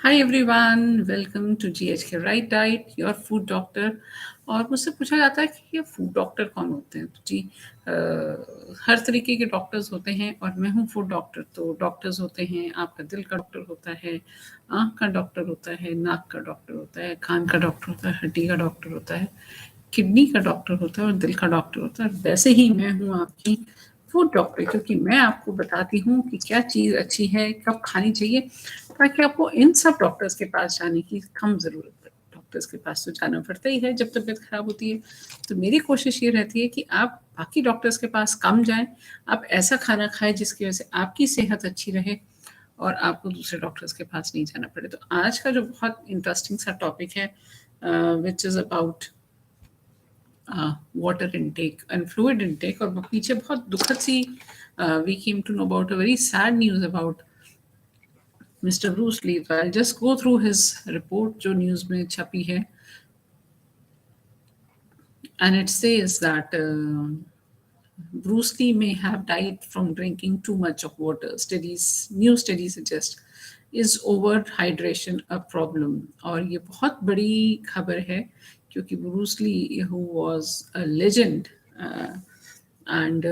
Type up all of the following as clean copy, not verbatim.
Hi everyone, welcome to GHK RiteDiet, your food doctor. और मुझसे पूछा जाता है कि ये फूड डॉक्टर कौन होते हैं। तो जी, हर तरीके के डॉक्टर्स होते हैं और मैं हूँ फूड डॉक्टर। तो डॉक्टर्स होते हैं, आपका दिल का डॉक्टर होता है, आँख का डॉक्टर होता है, नाक का डॉक्टर होता है, कान का डॉक्टर होता है, हड्डी का डॉक्टर होता है, किडनी का डॉक्टर होता है और दिल का डॉक्टर होता है। वैसे ही मैं हूँ आपकी फूड डॉक्टर, क्योंकि मैं आपको बताती हूँ कि क्या चीज़ अच्छी है, कब खानी चाहिए, ताकि आपको इन सब डॉक्टर्स के पास जाने की कम ज़रूरत पड़े। डॉक्टर्स के पास तो जाना पड़ता ही है जब तबीयत खराब होती है। तो मेरी कोशिश ये रहती है कि आप बाकी डॉक्टर्स के पास कम जाएं, आप ऐसा खाना खाएं जिसकी वजह से आपकी सेहत अच्छी रहे और आपको दूसरे डॉक्टर्स के पास नहीं जाना पड़े। तो आज का जो बहुत इंटरेस्टिंग सा टॉपिक है, which is about water intake and fluid intake. और पीछे बहुत दुखद सी we came to know about a very sad news about Mr. Bruce Lee. So I'll just go through his report जो न्यूज़ में छपी है, and it says that Bruce Lee may have died from drinking too much of water. New studies suggest is overhydration a problem. और ये बहुत बड़ी खबर है, क्योंकि Bruce Lee, who was a legend, and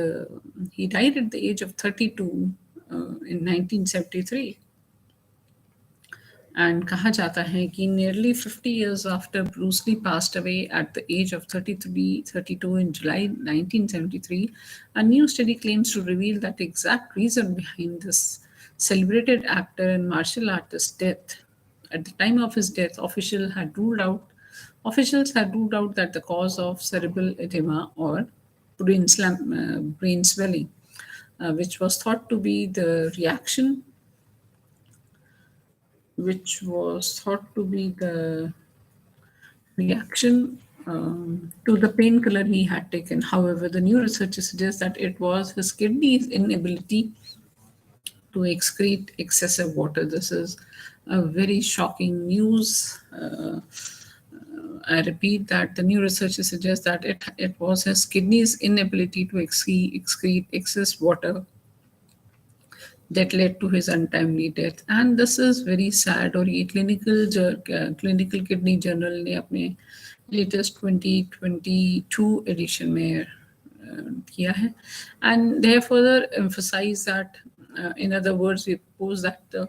he died at the age of 32 in 1973. And कहा जाता है कि nearly 50 years after Bruce Lee passed away at the age of 32 in July 1973, a new study claims to reveal that exact reason behind this celebrated actor and martial artist's death. At the time of his death, officials had ruled out that the cause of cerebral edema or brain swelling, which was thought to be the reaction which was thought to be the reaction to the painkiller he had taken. However, the new research suggests that it was his kidney's inability to excrete excessive water. This is a very shocking news. I repeat that the new research suggests that it was his kidney's inability to excrete excess water that led to his untimely death. And this is very sad. और ये clinical kidney journal ने अपने latest 2022 edition में किया है, and they have further emphasized that, in other words, we propose that the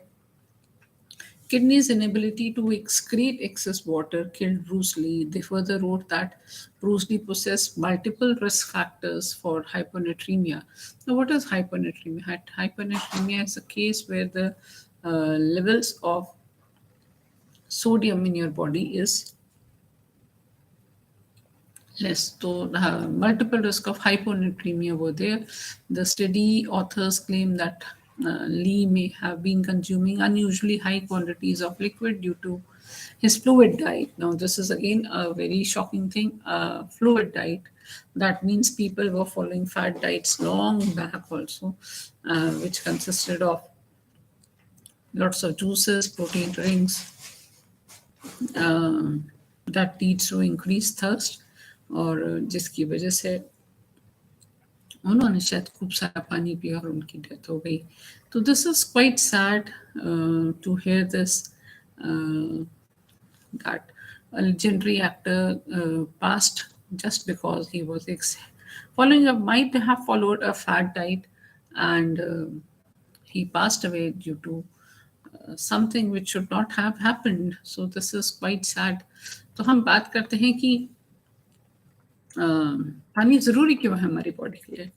kidney's inability to excrete excess water killed Bruce Lee. They further wrote that Bruce Lee possessed multiple risk factors for hyponatremia. Now, what is hyponatremia? Hyponatremia is a case where the levels of sodium in your body is less. So, multiple risk of hyponatremia were there. The study authors claim that Lee may have been consuming unusually high quantities of liquid due to his fluid diet. Now, this is again a very shocking thing. Fluid diet. That means people were following fat diets long back also, which consisted of lots of juices, protein drinks, that leads to increased thirst, और जिसकी वजह से उन्होंने शायद खूब सारा पानी पिया और उनकी डेथ हो गई. तो this is quite sad to hear this, that a legendary actor passed just because he was might have followed a fat diet, and he passed away due to something which should not have happened. So this is quite sad. तो हम बात करते हैं कि पानी ज़रूरी क्यों है हमारी बॉडी के लिए.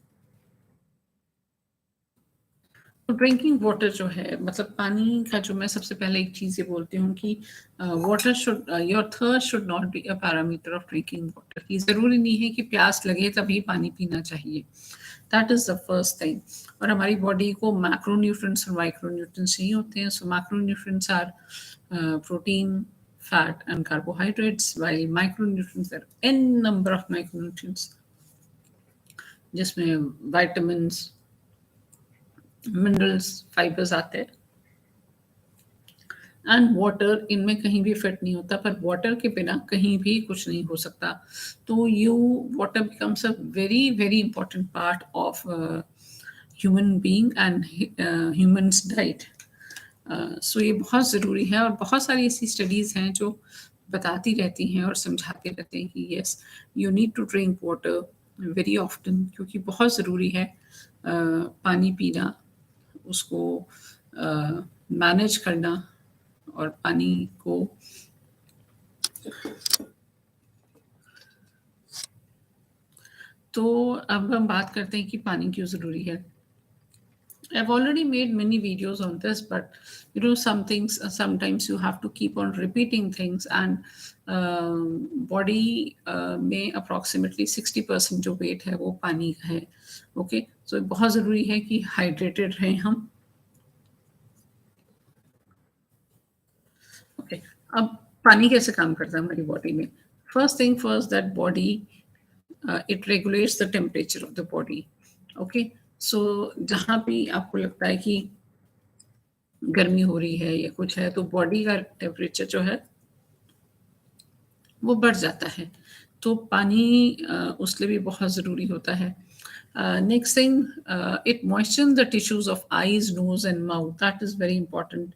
तो ड्रिंकिंग वाटर जो है, मतलब पानी का जो मैं सबसे पहले एक चीज़ ये बोलती हूँ कि water should, your thirst should not be a parameter of drinking water. कि ज़रूरी नहीं है कि प्यास लगे तभी पानी पीना चाहिए. That is the first thing. और हमारी बॉडी को मैक्रोन्यूट्रिएंट्स और माइक्रोन्यूट्रिएंट्स चाहिए होते हैं. So macronutrients are protein, fat and carbohydrates, while micronutrients are n number of micronutrients, जिसमें vitamins, minerals, fibers आते हैं. एंड वाटर इनमें कहीं भी फिट नहीं होता, पर वाटर के बिना कहीं भी कुछ नहीं हो सकता. तो water becomes a very very important part of human being and humans diet. So ये बहुत ज़रूरी है, और बहुत सारी ऐसी स्टडीज़ हैं जो बताती रहती हैं और समझाते रहते हैं कि yes, you need to drink water very often, क्योंकि बहुत ज़रूरी है पानी पीना, उसको मैनेज करना, और पानी को तो अब हम बात करते हैं कि पानी क्यों ज़रूरी है। I've already made many videos on this, but some things, sometimes you have to keep on repeating things, and body में approximately 60% जो weight है वो पानी का है. Okay, so बहुत ज़रूरी है कि hydrated रहें हम. Okay, अब पानी कैसे काम करता है हमारी बॉडी में? First thing first, that body it regulates the temperature of the body. Okay, so जहाँ भी आपको लगता है कि गर्मी हो रही है या कुछ है, तो बॉडी का टेम्परेचर जो है वो बढ़ जाता है, तो पानी उसके लिए भी बहुत ज़रूरी होता है. Next thing, it moisture the tissues of eyes, nose and mouth, that is very important.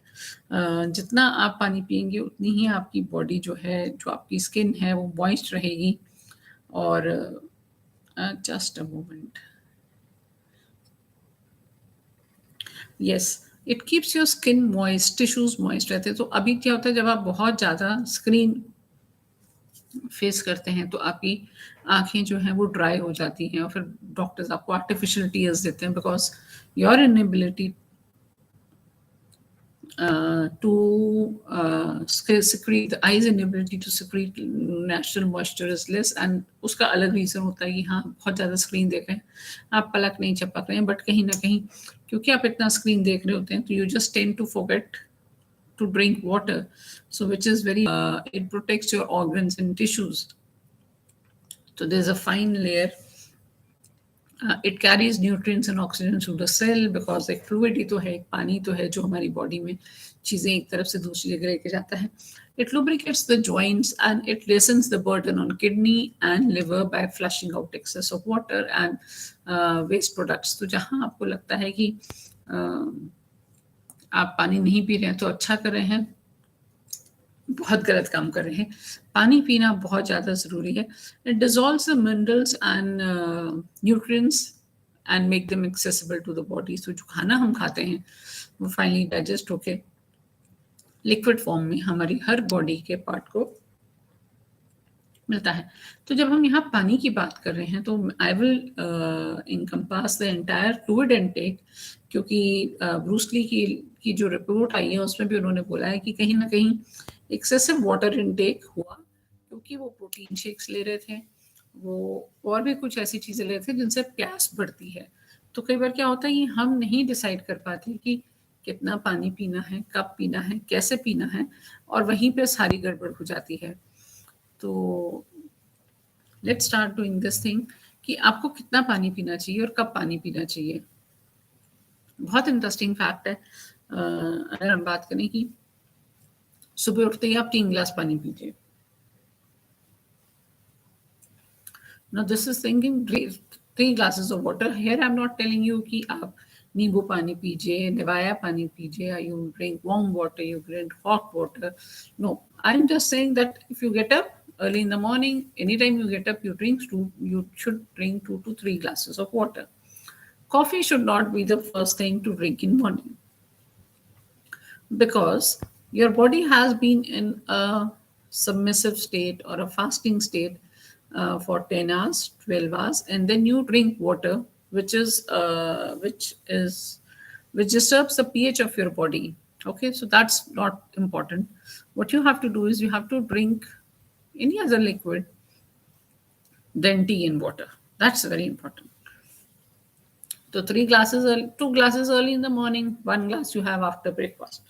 जितना आप पानी पियेंगे उतनी ही आपकी बॉडी जो है, जो आपकी स्किन है वो मॉइस्ट रहेगी. और just a moment, yes, it keeps your skin moist, tissues moist रहते हैं. तो अभी क्या होता है, जब आप बहुत ज़्यादा स्क्रीन फेस करते हैं तो आपकी आंखें जो हैं वो ड्राई हो जाती हैं, और फिर डॉक्टर्स आपको आर्टिफिशियल टीयर्स देते हैं, because your inability to secrete, the eyes inability to secrete natural moisture is less. and उसका अलग रीज़न होता है कि हाँ, बहुत ज़्यादा स्क्रीन देख रहे हैं, आप पलक नहीं झपक रहे हैं, बट कहीं ना कहीं क्योंकि आप इतना स्क्रीन देख रहे होते हैं, तो you just tend to forget to drink water, so which is very it protects your organs and tissues. So there's a fine layer. It carries nutrients and oxygen to the cell, because एक fluid ही तो है, एक पानी तो है जो हमारी body में चीज़ें एक तरफ से दूसरी जगह लेके जाता है. It lubricates the joints and it lessens the burden on kidney and liver by flushing out excess of water and waste products. तो जहाँ आपको लगता है कि आप पानी नहीं पी रहे हैं तो अच्छा कर रहे हैं, बहुत गलत काम कर रहे हैं. पानी पीना बहुत ज़्यादा ज़रूरी है. It dissolves the minerals and nutrients and make them accessible to the body. तो जो खाना हम खाते हैं वो फाइनली डाइजेस्ट होके लिक्विड फॉर्म में हमारी हर बॉडी के पार्ट को मिलता है. तो जब हम यहाँ पानी की बात कर रहे हैं तो I will encompass the entire fluid intake, क्योंकि ब्रूस ली की जो रिपोर्ट आई है उसमें भी उन्होंने बोला है कि कहीं ना कहीं एक्सेसिव वाटर इनटेक हुआ, क्योंकि वो प्रोटीन शेक्स ले रहे थे, वो और भी कुछ ऐसी चीज़ें ले रहे थे जिनसे प्यास बढ़ती है. तो कई बार क्या होता है कि हम नहीं डिसाइड कर पाते कि कितना पानी पीना है, कब पीना है, कैसे पीना है, और वहीं पे सारी गड़बड़ हो जाती है. तो let's start doing this thing कि आपको कितना पानी पीना चाहिए और कब पानी पीना चाहिए. बहुत इंटरेस्टिंग फैक्ट है. अगर हम बात करें कि सुबह उठते ही आप 3 गिलास पानी पीजिए. Now this is thinking 3 glasses of water. Here I'm not telling you कि आप नींबू पानी पीजिए, निवाया पानी पीजिए, you drink warm water, you drink hot water. No, I'm just saying that if you get up early in the morning, anytime you get up, you should drink 2 to 3 glasses of water. Coffee should not be the first thing to drink in morning, because your body has been in a submissive state or a fasting state for 10 hours, 12 hours, and then you drink water, which disturbs the pH of your body. Okay, so that's not important. What you have to do is you have to drink any other liquid than tea and water. That's very important. So 2 glasses early in the morning, 1 glass you have after breakfast.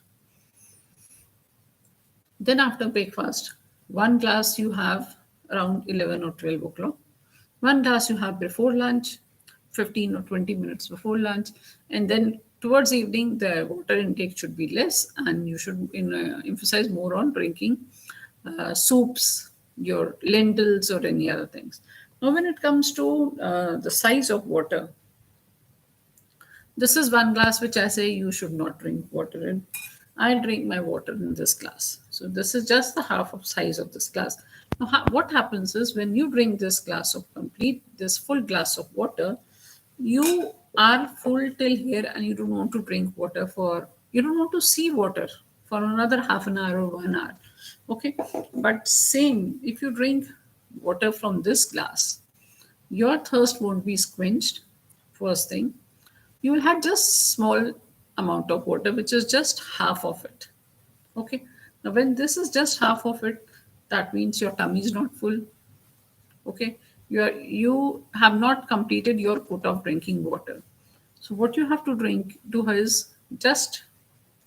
Then after breakfast, 1 glass you have around 11 or 12 o'clock. 1 glass you have before lunch, 15 or 20 minutes before lunch. And then towards evening, the water intake should be less, and you should emphasize more on drinking soups, your lentils, or any other things. Now, when it comes to the size of water, this is 1 glass which I say you should not drink water in. I drink my water in this glass. So this is just the half of size of this glass. Now, what happens is when you drink this glass of complete, this full glass of water, you are full till here and you don't want to drink water for, you don't want to see water for another half an hour or 1 hour. Okay. But same, if you drink water from this glass, your thirst won't be quenched, first thing. You will have just small amount of water, which is just half of it. Okay. Now, when this is just half of it, that means your tummy is not full. Okay. You have not completed your quota of drinking water. So what you have to do is just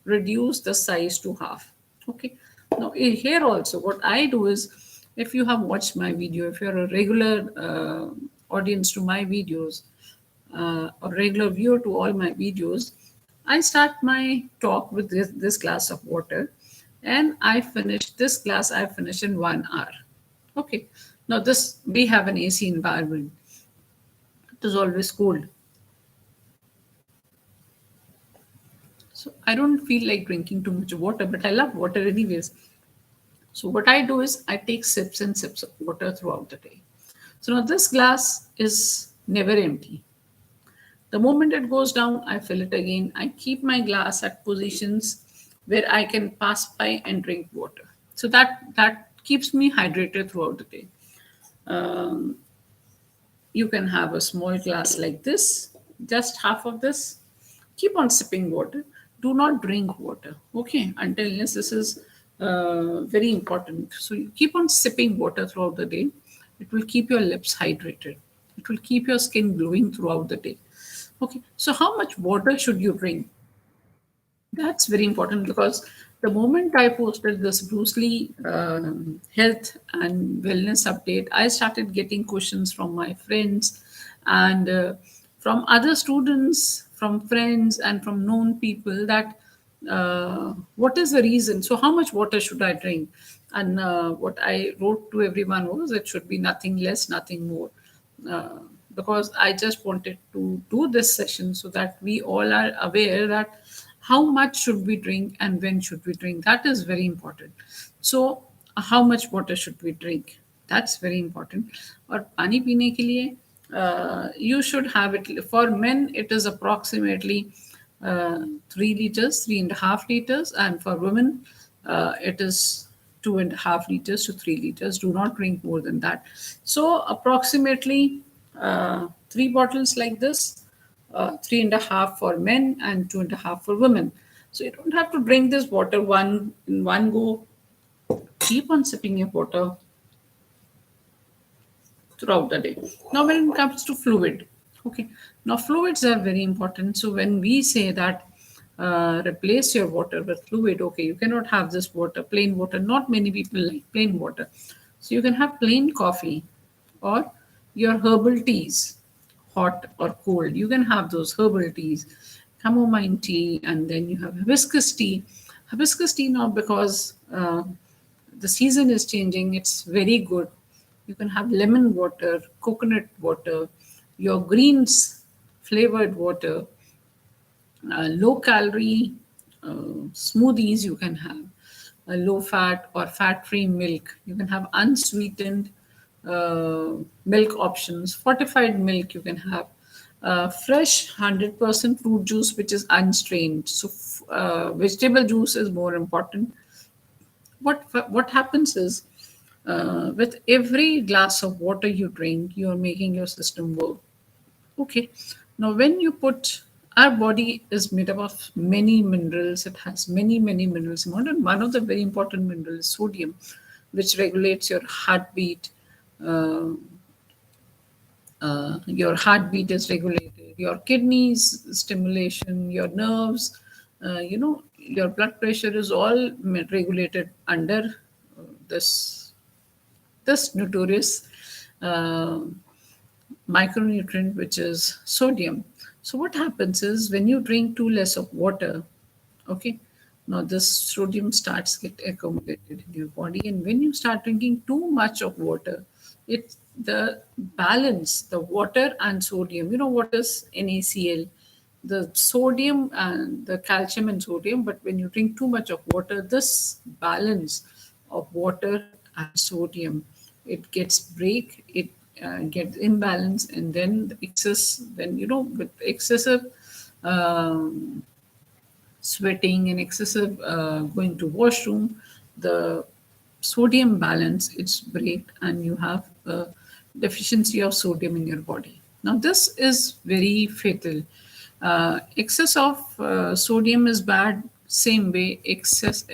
reduce the size to half. Okay. Now here also, what I do is, if you have watched my video, if you're a regular audience to my videos, or regular viewer to all my videos, I start my talk with this glass of water, and I finish this glass. I finish in 1 hour. Okay. Now this, we have an AC environment. It is always cold. So I don't feel like drinking too much water, but I love water anyways. So what I do is I take sips and sips of water throughout the day. So now this glass is never empty. The moment it goes down, I fill it again. I keep my glass at positions where I can pass by and drink water. So that keeps me hydrated throughout the day. Um, you can have a small glass like this, just half of this. Keep on sipping water. Do not drink water, okay, until unless this is very important. So you keep on sipping water throughout the day. It will keep your lips hydrated. It will keep your skin glowing throughout the day. Okay, so how much water should you drink? That's very important, because the moment I posted this Bruce Lee health and wellness update, I started getting questions from my friends and from other students, from friends, and from known people that what is the reason? So, how much water should I drink? And what I wrote to everyone was it should be nothing less, nothing more. Uh, because I just wanted to do this session so that we all are aware that how much should we drink and when should we drink. That is very important. So, how much water should we drink? That's very important. और पानी पीने के लिए you should have it. For men, it is approximately 3 liters, 3.5 liters, and for women, it is 2.5 liters to 3 liters. Do not drink more than that. So, approximately 3 bottles like this, 3.5 for men and 2.5 for women. So, you don't have to drink this water one in one go. Keep on sipping your water throughout the day. Now, when it comes to fluid, okay, now fluids are very important. So, when we say that replace your water with fluid, okay, you cannot have this water, plain water. Not many people like plain water. So, you can have plain coffee or your herbal teas, hot or cold. You can have those herbal teas, chamomile tea, and then you have hibiscus tea. Hibiscus tea now, because the season is changing, it's very good. You can have lemon water, coconut water, your greens flavored water, low calorie smoothies you can have, low fat or fat free milk. You can have unsweetened milk options, fortified milk you can have. Fresh 100% fruit juice, which is unstrained. So, vegetable juice is more important. What happens is, with every glass of water you drink, you are making your system work. Okay. Now, when you put, our body is made up of many minerals. It has many minerals. One of the very important minerals is sodium, which regulates your heartbeat is regulated, your kidneys stimulation, your nerves, your blood pressure is all regulated under this notorious uh, micronutrient, which is sodium. So what happens is when you drink too less of water, okay, now this sodium starts get accumulated in your body, and when you start drinking too much of water, it's the balance, the water and sodium. You know what is NaCl? the sodium and the calcium and sodium, but when you drink too much of water, this balance of water and sodium, it gets break, it gets imbalance, and then the excess, then with excessive um, sweating and excessive going to washroom, the sodium balance it's break, and you have a deficiency of sodium in your body. Now this is very fatal. Excess of sodium is bad. Same way, excess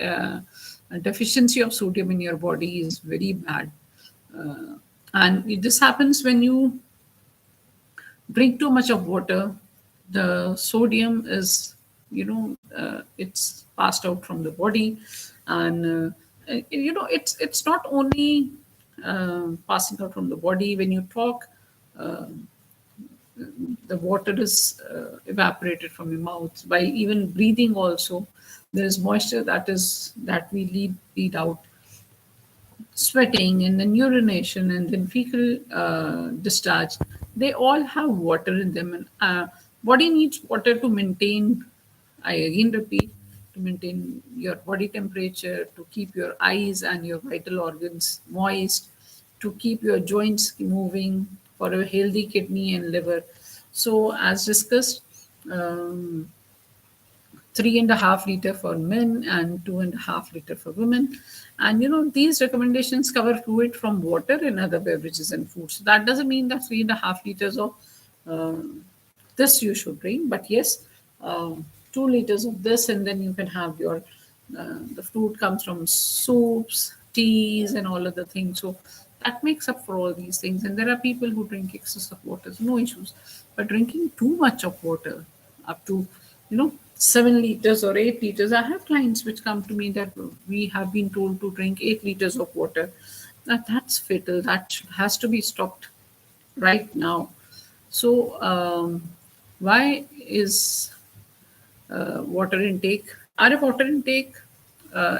deficiency of sodium in your body is very bad. And this happens when you drink too much of water. The sodium is, it's passed out from the body, and it's not only passing out from the body. When you talk, uh, the water is evaporated from your mouth. By even breathing also, there is moisture that we lead out. Sweating and then urination and then fecal discharge, they all have water in them, and body needs water to maintain, I again repeat, to maintain your body temperature, to keep your eyes and your vital organs moist, to keep your joints moving, for a healthy kidney and liver. So as discussed, um, 3.5 liter for men and 2.5 liter for women. And these recommendations cover fluid from water and other beverages and foods. So that doesn't mean that 3.5 liters of uh, this you should drink, but yes, 2 liters of this, and then you can have your the fruit comes from soups, teas, and all other things. So that makes up for all these things. And there are people who drink excess of water, so no issues. But drinking too much of water, up to 7 liters or 8 liters. I have clients which come to me that we have been told to drink 8 liters of water. That's fatal. That has to be stopped right now. So, why is water intake? Our water intake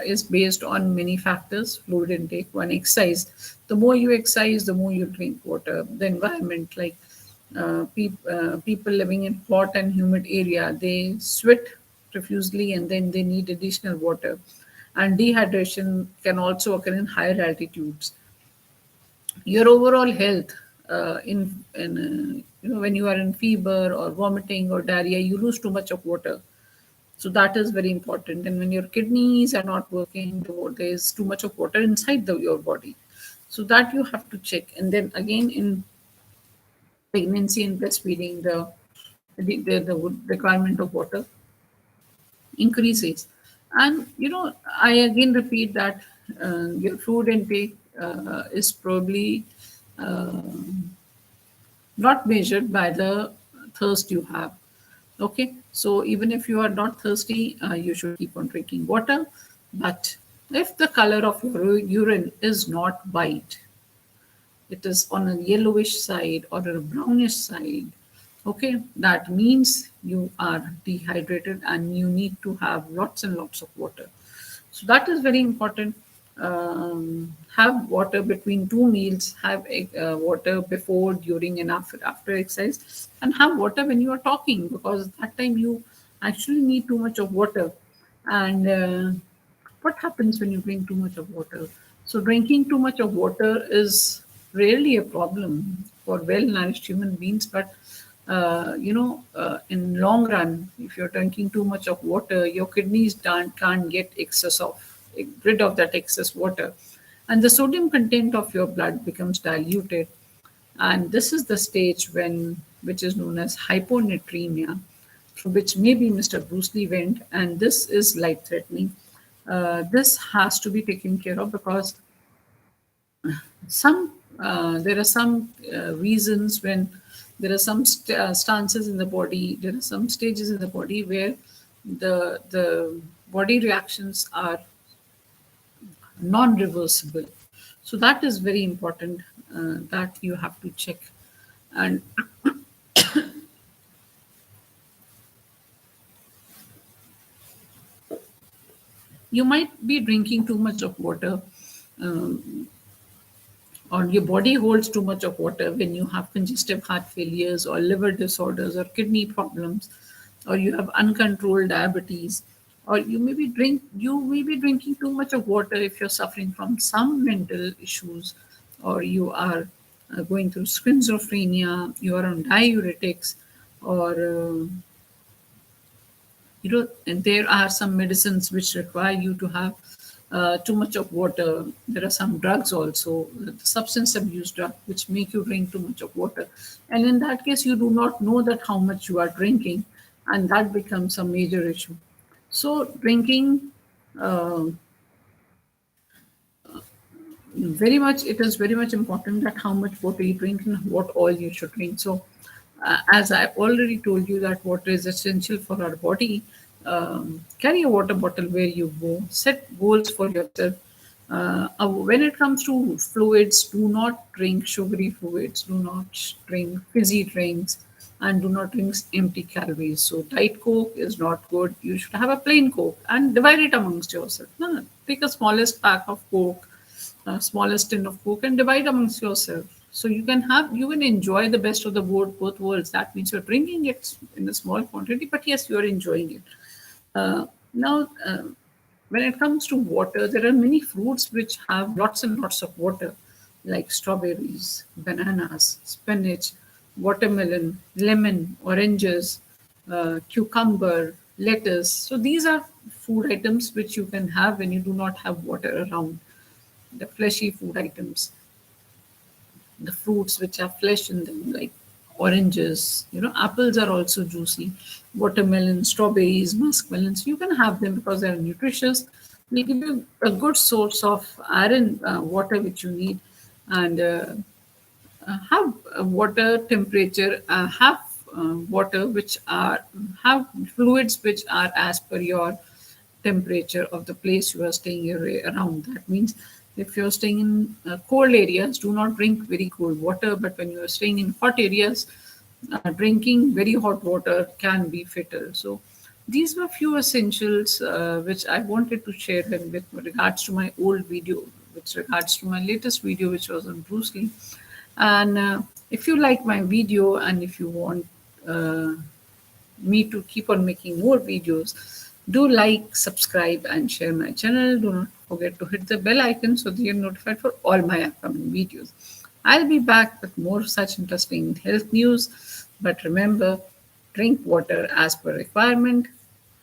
is based on many factors. Fluid intake, one, exercise. The more you exercise, the more you drink water. The environment, like people living in hot and humid area, they sweat profusely and then they need additional water. And dehydration can also occur in higher altitudes. Your overall health, when you are in fever or vomiting or diarrhea, you lose too much of water. So that is very important. And when your kidneys are not working, there is too much of water inside your body. So that you have to check. And then again, in pregnancy and breastfeeding, the requirement of water increases. And I again repeat that your food intake is probably uh, not measured by the thirst you have. Okay, so even if you are not thirsty, you should keep on drinking water. But if the color of your urine is not white, it is on a yellowish side or a brownish side, okay, that means you are dehydrated and you need to have lots and lots of water. So that is very important. Have water between two meals, have water before, during, and after exercise, and have water when you are talking, because that time you actually need too much of water. And what happens when you drink too much of water? So drinking too much of water is rarely a problem for well-nourished human beings, but in long run, if you're drinking too much of water, your kidneys can't get rid of that excess water, and the sodium content of your blood becomes diluted, and this is the stage which is known as hyponatremia, through which maybe Mr. Bruce Lee went, and this is life-threatening. This has to be taken care of, because there are some reasons, when there are some stances in the body, there are some stages in the body where the body reactions are non-reversible. So that is very important, that you have to check. And you might be drinking too much of water, um, or your body holds too much of water when you have congestive heart failures or liver disorders or kidney problems. or you have uncontrolled diabetes, or you may be drinking too much of water if you're suffering from some mental issues, or you are going through schizophrenia, you are on diuretics, or and there are some medicines which require you to have too much of water. There are some drugs also, the substance abuse drug, which make you drink too much of water. And in that case, you do not know that how much you are drinking, and that becomes a major issue. So drinking, uh, it is very much important that how much water you drink and what oil you should drink. So as I've already told you that water is essential for our body, carry a water bottle where you go, set goals for yourself. When it comes to fluids, do not drink sugary fluids, do not drink fizzy drinks, and do not drink empty calories. So diet coke is not good. You should have a plain coke and divide it amongst yourself. No, take a smallest pack of coke, smallest tin of coke, and divide amongst yourself. So you can enjoy the best of the both worlds. That means you're drinking it in a small quantity, but yes, you're enjoying it. Now, when it comes to water, there are many fruits which have lots and lots of water, like strawberries, bananas, spinach, watermelon, lemon, oranges, cucumber, lettuce. So these are food items which you can have when you do not have water around. The fleshy food items, the fruits which have flesh in them, like oranges, apples are also juicy, watermelon, strawberries, muskmelons. You can have them because they're nutritious. They give you a good source of iron, water which you need, and have water temperature, have water which are have fluids which are as per your temperature of the place you are staying around. That means if you're staying in cold areas, do not drink very cold water. But when you are staying in hot areas, drinking very hot water can be fatal. So these were few essentials which I wanted to share with regards to my old video, with regards to my latest video, which was on Bruce Lee. And if you like my video and if you want me to keep on making more videos, do like, subscribe, and share my channel. Do not forget to hit the bell icon so that you're notified for all my upcoming videos. I'll be back with more such interesting health news. But remember, drink water as per requirement.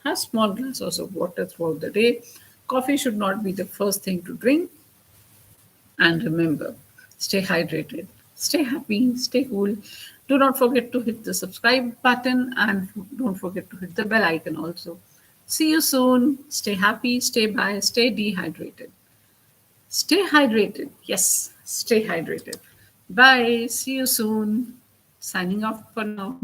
Have small glasses of water throughout the day. Coffee should not be the first thing to drink. And remember, stay hydrated, stay happy, stay cool. Do not forget to hit the subscribe button and don't forget to hit the bell icon also. See you soon. Stay happy, stay by, stay dehydrated. Stay hydrated. Yes, stay hydrated. Bye. See you soon. Signing off for now.